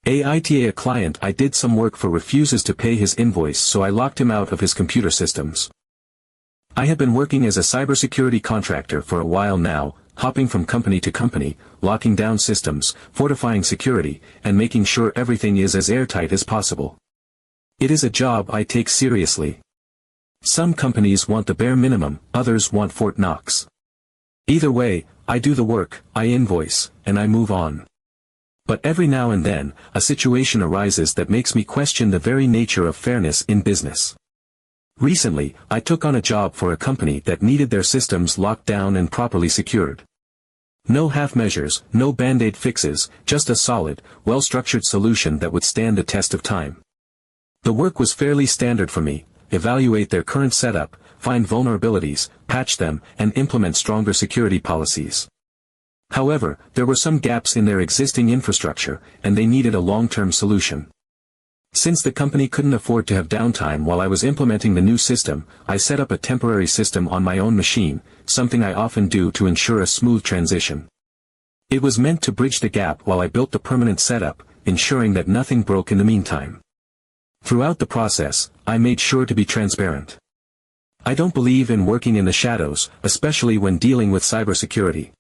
AITA, a client I did some work for, refuses to pay his invoice, so I locked him out of his computer systems. I have been working as a cybersecurity contractor for a while now, hopping from company to company, locking down systems, fortifying security, and making sure everything is as airtight as possible. It is a job I take seriously. Some companies want the bare minimum, others want Fort Knox. Either way, I do the work, I invoice, and I move on. But every now and then, a situation arises that makes me question the very nature of fairness in business. Recently, I took on a job for a company that needed their systems locked down and properly secured. No half measures, no band-aid fixes, just a solid, well-structured solution that would stand the test of time. The work was fairly standard for me: evaluate their current setup, find vulnerabilities, patch them, and implement stronger security policies. However, there were some gaps in their existing infrastructure, and they needed a long-term solution. Since the company couldn't afford to have downtime while I was implementing the new system, I set up a temporary system on my own machine, something I often do to ensure a smooth transition. It was meant to bridge the gap while I built the permanent setup, ensuring that nothing broke in the meantime. Throughout the process, I made sure to be transparent. I don't believe in working in the shadows, especially when dealing with cybersecurity.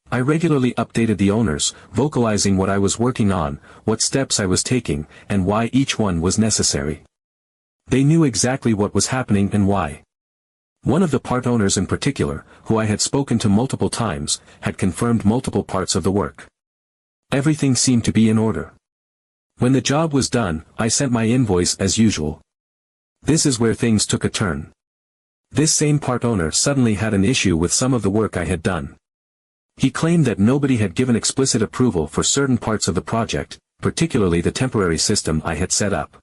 I regularly updated the owners, vocalizing what I was working on, what steps I was taking, and why each one was necessary. They knew exactly what was happening and why. One of the part owners in particular, who I had spoken to multiple times, had confirmed multiple parts of the work. Everything seemed to be in order. When the job was done, I sent my invoice as usual. This is where things took a turn. This same part owner suddenly had an issue with some of the work I had done. He claimed that nobody had given explicit approval for certain parts of the project, particularly the temporary system I had set up.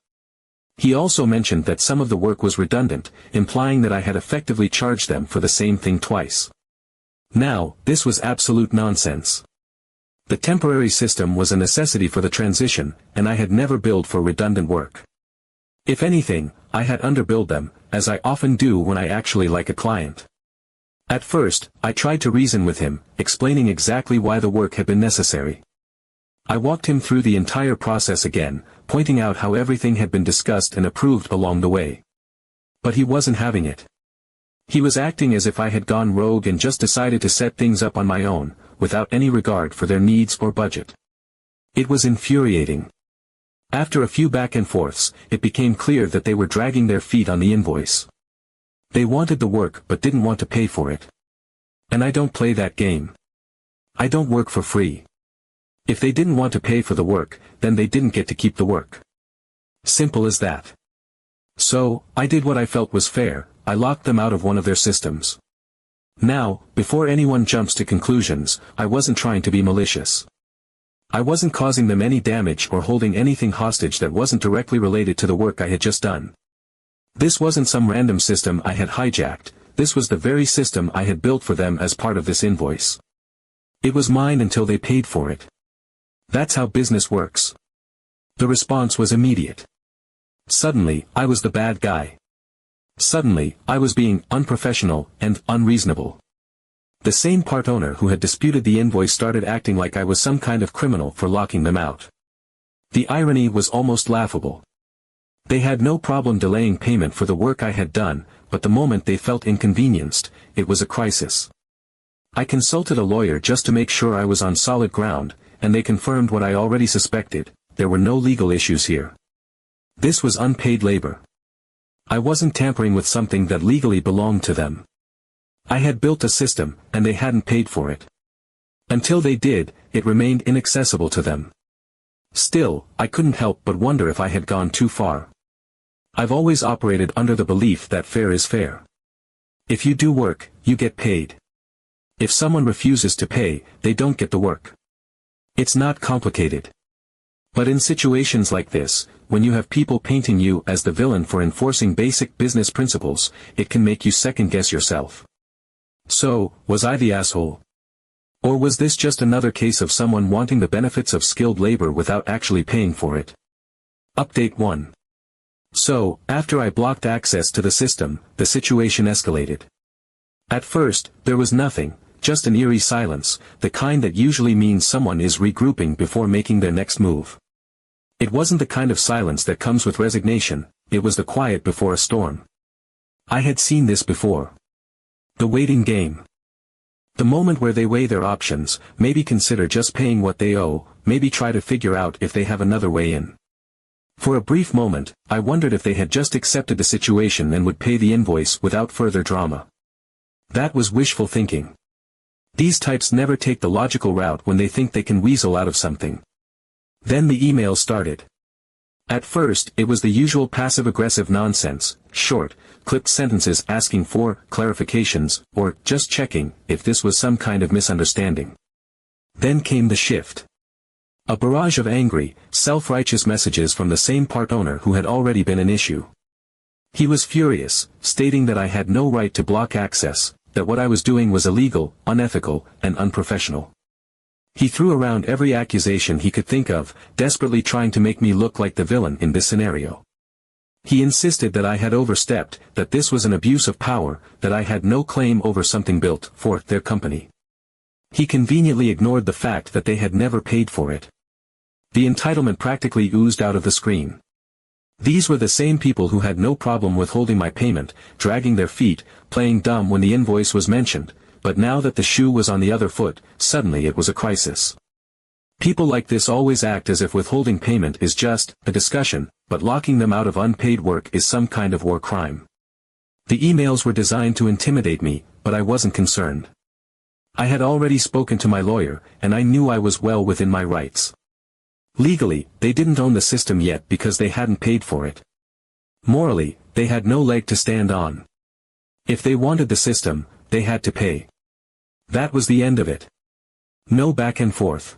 He also mentioned that some of the work was redundant, implying that I had effectively charged them for the same thing twice. Now, this was absolute nonsense. The temporary system was a necessity for the transition, and I had never billed for redundant work. If anything, I had underbilled them, as I often do when I actually like a client. At first, I tried to reason with him, explaining exactly why the work had been necessary. I walked him through the entire process again, pointing out how everything had been discussed and approved along the way. But he wasn't having it. He was acting as if I had gone rogue and just decided to set things up on my own, without any regard for their needs or budget. It was infuriating. After a few back and forths, it became clear that they were dragging their feet on the invoice. They wanted the work but didn't want to pay for it. And I don't play that game. I don't work for free. If they didn't want to pay for the work, then they didn't get to keep the work. Simple as that. So, I did what I felt was fair: I locked them out of one of their systems. Now, before anyone jumps to conclusions, I wasn't trying to be malicious. I wasn't causing them any damage or holding anything hostage that wasn't directly related to the work I had just done. This wasn't some random system I had hijacked, this was the very system I had built for them as part of this invoice. It was mine until they paid for it. That's how business works. The response was immediate. Suddenly, I was the bad guy. Suddenly, I was being unprofessional and unreasonable. The same part owner who had disputed the invoice started acting like I was some kind of criminal for locking them out. The irony was almost laughable. They had no problem delaying payment for the work I had done, but the moment they felt inconvenienced, it was a crisis. I consulted a lawyer just to make sure I was on solid ground, and they confirmed what I already suspected: there were no legal issues here. This was unpaid labor. I wasn't tampering with something that legally belonged to them. I had built a system, and they hadn't paid for it. Until they did, it remained inaccessible to them. Still, I couldn't help but wonder if I had gone too far. I've always operated under the belief that fair is fair. If you do work, you get paid. If someone refuses to pay, they don't get the work. It's not complicated. But in situations like this, when you have people painting you as the villain for enforcing basic business principles, it can make you second-guess yourself. So, was I the asshole? Or was this just another case of someone wanting the benefits of skilled labor without actually paying for it? Update 1. So, after I blocked access to the system, the situation escalated. At first, there was nothing, just an eerie silence, the kind that usually means someone is regrouping before making their next move. It wasn't the kind of silence that comes with resignation, it was the quiet before a storm. I had seen this before. The waiting game. The moment where they weigh their options, maybe consider just paying what they owe, maybe try to figure out if they have another way in. For a brief moment, I wondered if they had just accepted the situation and would pay the invoice without further drama. That was wishful thinking. These types never take the logical route when they think they can weasel out of something. Then the email started. At first, it was the usual passive-aggressive nonsense, short, clipped sentences asking for clarifications, or just checking if this was some kind of misunderstanding. Then came the shift. A barrage of angry, self-righteous messages from the same part owner who had already been an issue. He was furious, stating that I had no right to block access, that what I was doing was illegal, unethical, and unprofessional. He threw around every accusation he could think of, desperately trying to make me look like the villain in this scenario. He insisted that I had overstepped, that this was an abuse of power, that I had no claim over something built for their company. He conveniently ignored the fact that they had never paid for it. The entitlement practically oozed out of the screen. These were the same people who had no problem withholding my payment, dragging their feet, playing dumb when the invoice was mentioned, but now that the shoe was on the other foot, suddenly it was a crisis. People like this always act as if withholding payment is just a discussion, but locking them out of unpaid work is some kind of war crime. The emails were designed to intimidate me, but I wasn't concerned. I had already spoken to my lawyer, and I knew I was well within my rights. Legally, they didn't own the system yet because they hadn't paid for it. Morally, they had no leg to stand on. If they wanted the system, they had to pay. That was the end of it. No back and forth.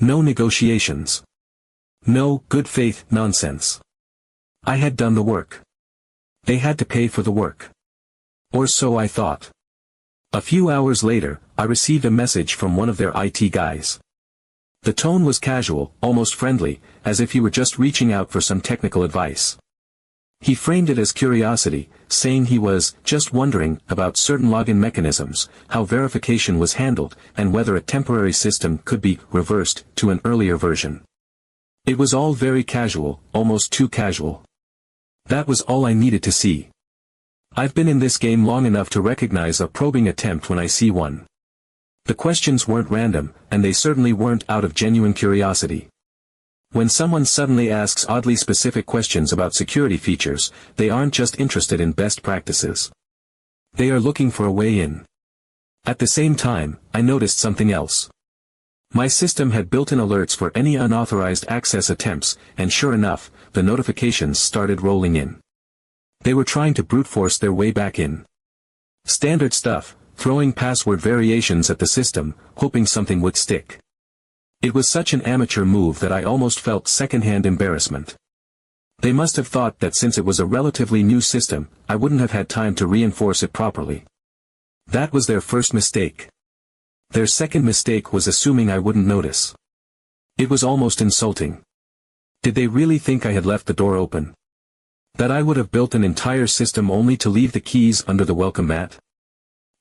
No negotiations. No good faith nonsense. I had done the work. They had to pay for the work. Or so I thought. A few hours later, I received a message from one of their IT guys. The tone was casual, almost friendly, as if he were just reaching out for some technical advice. He framed it as curiosity, saying he was just wondering about certain login mechanisms, how verification was handled, and whether a temporary system could be reversed to an earlier version. It was all very casual, almost too casual. That was all I needed to see. I've been in this game long enough to recognize a probing attempt when I see one. The questions weren't random, and they certainly weren't out of genuine curiosity. When someone suddenly asks oddly specific questions about security features, they aren't just interested in best practices. They are looking for a way in. At the same time, I noticed something else. My system had built-in alerts for any unauthorized access attempts, and sure enough, the notifications started rolling in. They were trying to brute force their way back in. Standard stuff, throwing password variations at the system, hoping something would stick. It was such an amateur move that I almost felt second-hand embarrassment. They must have thought that since it was a relatively new system, I wouldn't have had time to reinforce it properly. That was their first mistake. Their second mistake was assuming I wouldn't notice. It was almost insulting. Did they really think I had left the door open? That I would have built an entire system only to leave the keys under the welcome mat?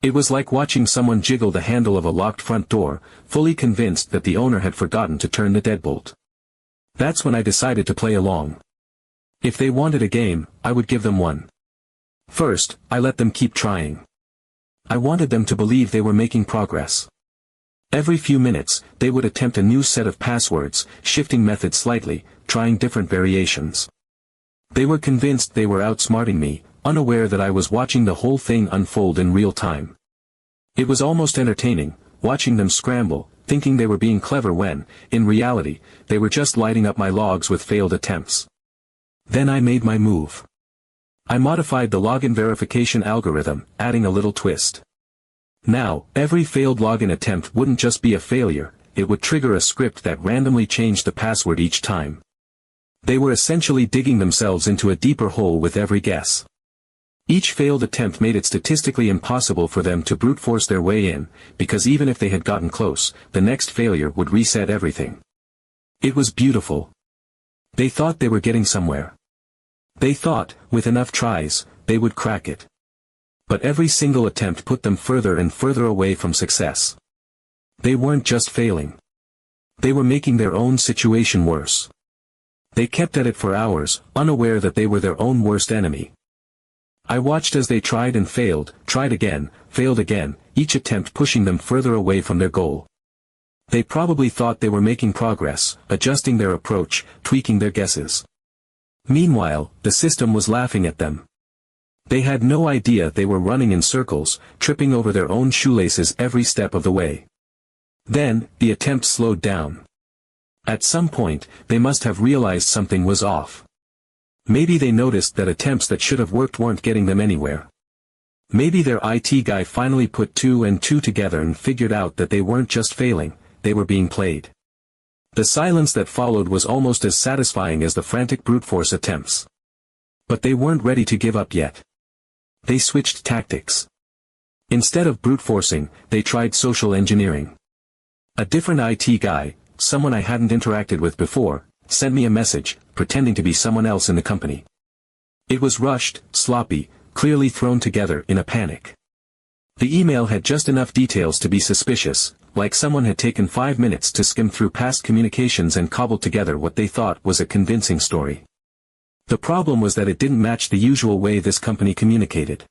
It was like watching someone jiggle the handle of a locked front door, fully convinced that the owner had forgotten to turn the deadbolt. That's when I decided to play along. If they wanted a game, I would give them one. First, I let them keep trying. I wanted them to believe they were making progress. Every few minutes, they would attempt a new set of passwords, shifting methods slightly, trying different variations. They were convinced they were outsmarting me, unaware that I was watching the whole thing unfold in real time. It was almost entertaining, watching them scramble, thinking they were being clever when, in reality, they were just lighting up my logs with failed attempts. Then I made my move. I modified the login verification algorithm, adding a little twist. Now, every failed login attempt wouldn't just be a failure, it would trigger a script that randomly changed the password each time. They were essentially digging themselves into a deeper hole with every guess. Each failed attempt made it statistically impossible for them to brute force their way in, because even if they had gotten close, the next failure would reset everything. It was beautiful. They thought they were getting somewhere. They thought, with enough tries, they would crack it. But every single attempt put them further and further away from success. They weren't just failing. They were making their own situation worse. They kept at it for hours, unaware that they were their own worst enemy. I watched as they tried and failed, tried again, failed again, each attempt pushing them further away from their goal. They probably thought they were making progress, adjusting their approach, tweaking their guesses. Meanwhile, the system was laughing at them. They had no idea they were running in circles, tripping over their own shoelaces every step of the way. Then, the attempt slowed down. At some point, they must have realized something was off. Maybe they noticed that attempts that should have worked weren't getting them anywhere. Maybe their IT guy finally put 2 and 2 together and figured out that they weren't just failing, they were being played. The silence that followed was almost as satisfying as the frantic brute force attempts. But they weren't ready to give up yet. They switched tactics. Instead of brute forcing, they tried social engineering. A different IT guy, someone I hadn't interacted with before, sent me a message, pretending to be someone else in the company. It was rushed, sloppy, clearly thrown together in a panic. The email had just enough details to be suspicious, like someone had taken 5 minutes to skim through past communications and cobbled together what they thought was a convincing story. The problem was that it didn't match the usual way this company communicated.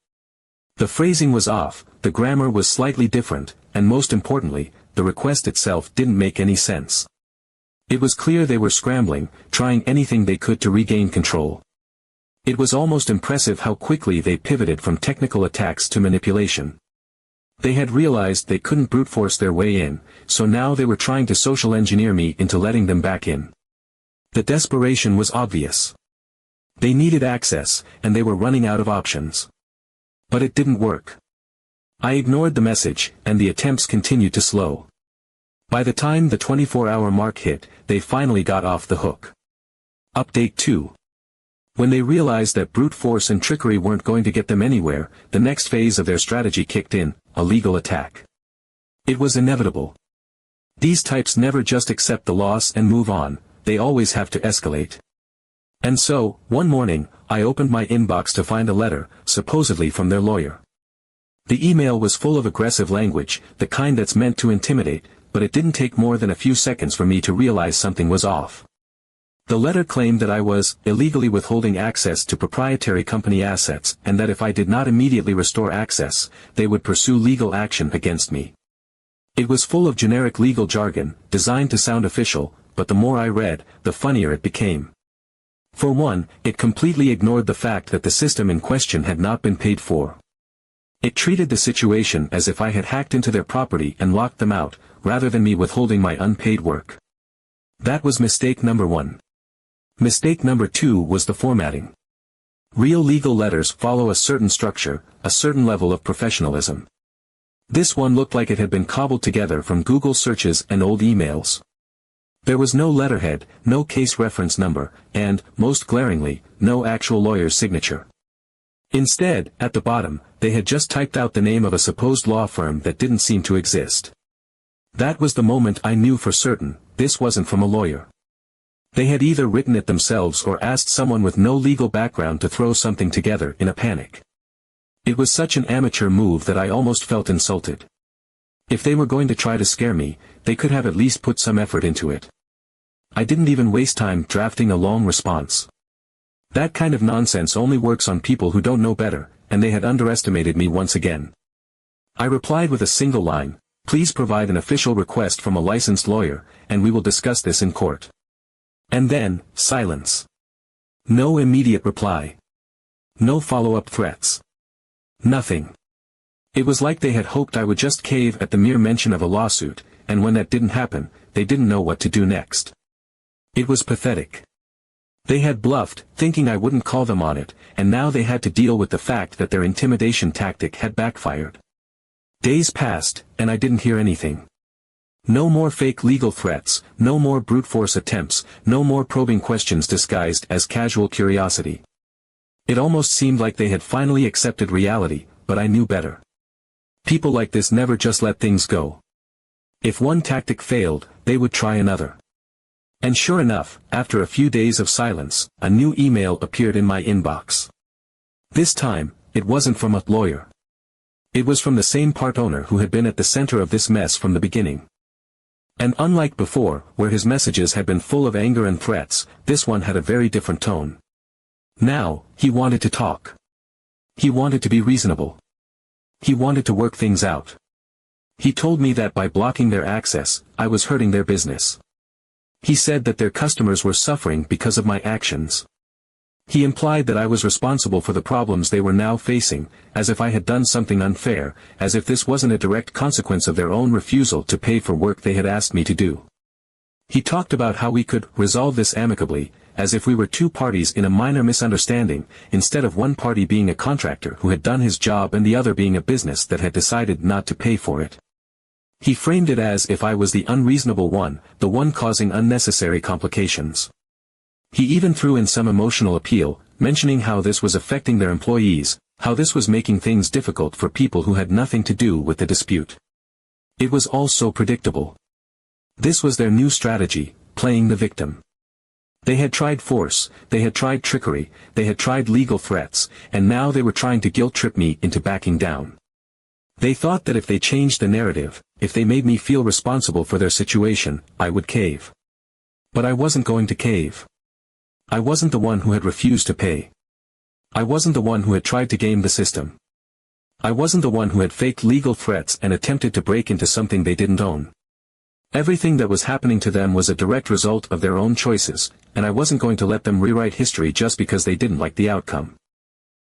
The phrasing was off, the grammar was slightly different, and most importantly, the request itself didn't make any sense. It was clear they were scrambling, trying anything they could to regain control. It was almost impressive how quickly they pivoted from technical attacks to manipulation. They had realized they couldn't brute force their way in, so now they were trying to social engineer me into letting them back in. The desperation was obvious. They needed access, and they were running out of options. But it didn't work. I ignored the message, and the attempts continued to slow. By the time the 24-hour mark hit, they finally got off the hook. Update 2. When they realized that brute force and trickery weren't going to get them anywhere, the next phase of their strategy kicked in, a legal attack. It was inevitable. These types never just accept the loss and move on, they always have to escalate. And so, one morning, I opened my inbox to find a letter, supposedly from their lawyer. The email was full of aggressive language, the kind that's meant to intimidate, but it didn't take more than a few seconds for me to realize something was off. The letter claimed that I was illegally withholding access to proprietary company assets, and that if I did not immediately restore access, they would pursue legal action against me. It was full of generic legal jargon, designed to sound official, but the more I read, the funnier it became. For one, it completely ignored the fact that the system in question had not been paid for. It treated the situation as if I had hacked into their property and locked them out, rather than me withholding my unpaid work. That was mistake number 1. Mistake number 2 was the formatting. Real legal letters follow a certain structure, a certain level of professionalism. This one looked like it had been cobbled together from Google searches and old emails. There was no letterhead, no case reference number, and, most glaringly, no actual lawyer's signature. Instead, at the bottom, they had just typed out the name of a supposed law firm that didn't seem to exist. That was the moment I knew for certain, this wasn't from a lawyer. They had either written it themselves or asked someone with no legal background to throw something together in a panic. It was such an amateur move that I almost felt insulted. If they were going to try to scare me, they could have at least put some effort into it. I didn't even waste time drafting a long response. That kind of nonsense only works on people who don't know better, and they had underestimated me once again. I replied with a single line, "Please provide an official request from a licensed lawyer, and we will discuss this in court." And then, silence. No immediate reply. No follow-up threats. Nothing. It was like they had hoped I would just cave at the mere mention of a lawsuit, and when that didn't happen, they didn't know what to do next. It was pathetic. They had bluffed, thinking I wouldn't call them on it, and now they had to deal with the fact that their intimidation tactic had backfired. Days passed, and I didn't hear anything. No more fake legal threats, no more brute force attempts, no more probing questions disguised as casual curiosity. It almost seemed like they had finally accepted reality, but I knew better. People like this never just let things go. If one tactic failed, they would try another. And sure enough, after a few days of silence, a new email appeared in my inbox. This time, it wasn't from a lawyer. It was from the same part owner who had been at the center of this mess from the beginning. And unlike before, where his messages had been full of anger and threats, this one had a very different tone. Now, he wanted to talk. He wanted to be reasonable. He wanted to work things out. He told me that by blocking their access, I was hurting their business. He said that their customers were suffering because of my actions. He implied that I was responsible for the problems they were now facing, as if I had done something unfair, as if this wasn't a direct consequence of their own refusal to pay for work they had asked me to do. He talked about how we could resolve this amicably, as if we were two parties in a minor misunderstanding, instead of one party being a contractor who had done his job and the other being a business that had decided not to pay for it. He framed it as if I was the unreasonable one, the one causing unnecessary complications. He even threw in some emotional appeal, mentioning how this was affecting their employees, how this was making things difficult for people who had nothing to do with the dispute. It was all so predictable. This was their new strategy, playing the victim. They had tried force, they had tried trickery, they had tried legal threats, and now they were trying to guilt-trip me into backing down. They thought that if they changed the narrative, if they made me feel responsible for their situation, I would cave. But I wasn't going to cave. I wasn't the one who had refused to pay. I wasn't the one who had tried to game the system. I wasn't the one who had faked legal threats and attempted to break into something they didn't own. Everything that was happening to them was a direct result of their own choices, and I wasn't going to let them rewrite history just because they didn't like the outcome.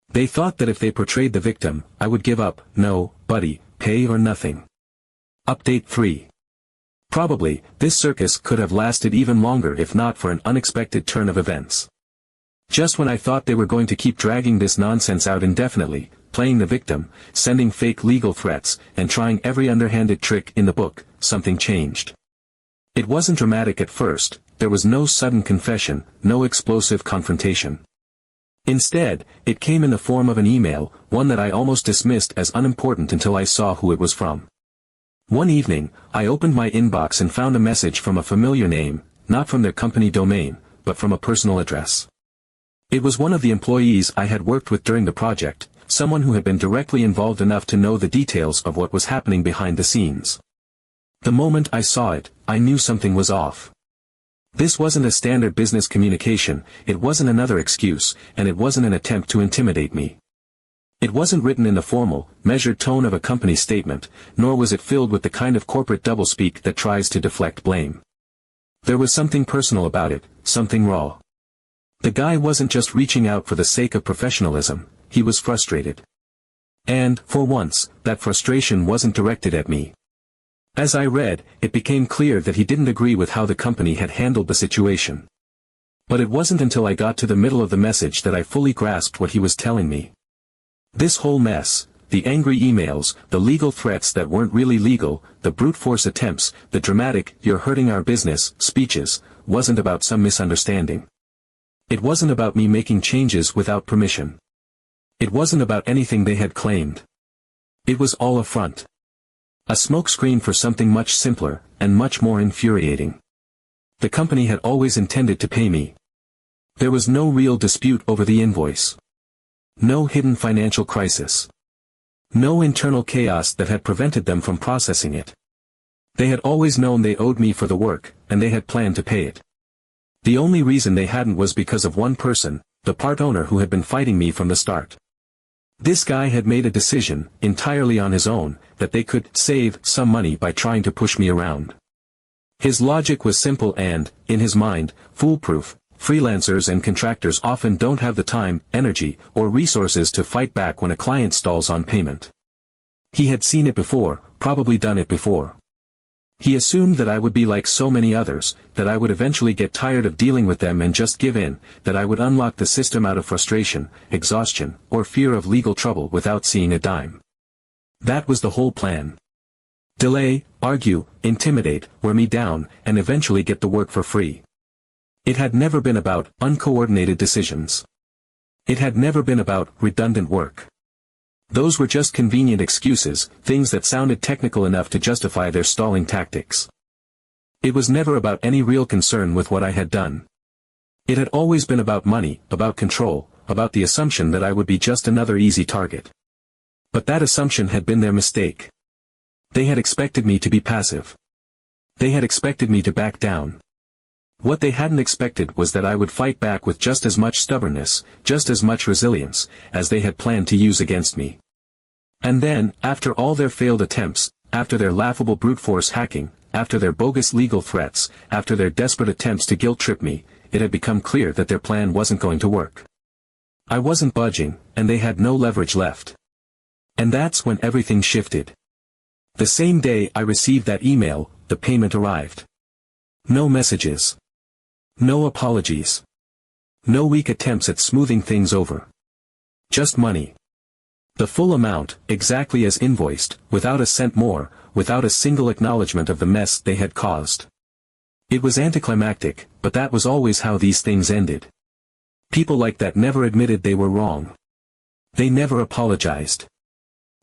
They thought that if they portrayed the victim, I would give up, no, buddy, pay or nothing. Update 3. Probably, this circus could have lasted even longer if not for an unexpected turn of events. Just when I thought they were going to keep dragging this nonsense out indefinitely, playing the victim, sending fake legal threats, and trying every underhanded trick in the book, something changed. It wasn't dramatic at first, there was no sudden confession, no explosive confrontation. Instead, it came in the form of an email, one that I almost dismissed as unimportant until I saw who it was from. One evening, I opened my inbox and found a message from a familiar name, not from their company domain, but from a personal address. It was one of the employees I had worked with during the project, someone who had been directly involved enough to know the details of what was happening behind the scenes. The moment I saw it, I knew something was off. This wasn't a standard business communication, it wasn't another excuse, and it wasn't an attempt to intimidate me. It wasn't written in the formal, measured tone of a company statement, nor was it filled with the kind of corporate doublespeak that tries to deflect blame. There was something personal about it, something raw. The guy wasn't just reaching out for the sake of professionalism, he was frustrated. And, for once, that frustration wasn't directed at me. As I read, it became clear that he didn't agree with how the company had handled the situation. But it wasn't until I got to the middle of the message that I fully grasped what he was telling me. This whole mess, the angry emails, the legal threats that weren't really legal, the brute force attempts, the dramatic, "you're hurting our business," speeches, wasn't about some misunderstanding. It wasn't about me making changes without permission. It wasn't about anything they had claimed. It was all a front. A smokescreen for something much simpler, and much more infuriating. The company had always intended to pay me. There was no real dispute over the invoice. No hidden financial crisis. No internal chaos that had prevented them from processing it. They had always known they owed me for the work, and they had planned to pay it. The only reason they hadn't was because of one person, the part owner who had been fighting me from the start. This guy had made a decision, entirely on his own, that they could save some money by trying to push me around. His logic was simple and, in his mind, foolproof. Freelancers and contractors often don't have the time, energy, or resources to fight back when a client stalls on payment. He had seen it before, probably done it before. He assumed that I would be like so many others, that I would eventually get tired of dealing with them and just give in, that I would unlock the system out of frustration, exhaustion, or fear of legal trouble without seeing a dime. That was the whole plan. Delay, argue, intimidate, wear me down, and eventually get the work for free. It had never been about uncoordinated decisions. It had never been about redundant work. Those were just convenient excuses, things that sounded technical enough to justify their stalling tactics. It was never about any real concern with what I had done. It had always been about money, about control, about the assumption that I would be just another easy target. But that assumption had been their mistake. They had expected me to be passive. They had expected me to back down. What they hadn't expected was that I would fight back with just as much stubbornness, just as much resilience, as they had planned to use against me. And then, after all their failed attempts, after their laughable brute force hacking, after their bogus legal threats, after their desperate attempts to guilt-trip me, it had become clear that their plan wasn't going to work. I wasn't budging, and they had no leverage left. And that's when everything shifted. The same day I received that email, the payment arrived. No messages. No apologies. No weak attempts at smoothing things over. Just money. The full amount, exactly as invoiced, without a cent more, without a single acknowledgement of the mess they had caused. It was anticlimactic, but that was always how these things ended. People like that never admitted they were wrong. They never apologized.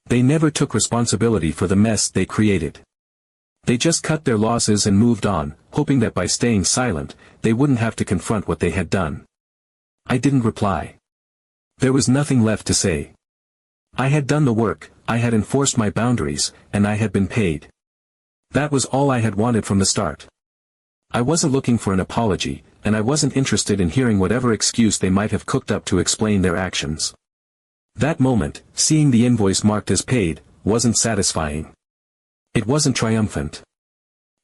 They never took responsibility for the mess they created. They just cut their losses and moved on, hoping that by staying silent, they wouldn't have to confront what they had done. I didn't reply. There was nothing left to say. I had done the work, I had enforced my boundaries, and I had been paid. That was all I had wanted from the start. I wasn't looking for an apology, and I wasn't interested in hearing whatever excuse they might have cooked up to explain their actions. That moment, seeing the invoice marked as paid, wasn't satisfying. It wasn't triumphant.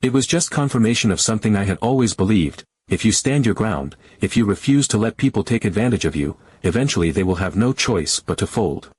It was just confirmation of something I had always believed: if you stand your ground, if you refuse to let people take advantage of you, eventually they will have no choice but to fold.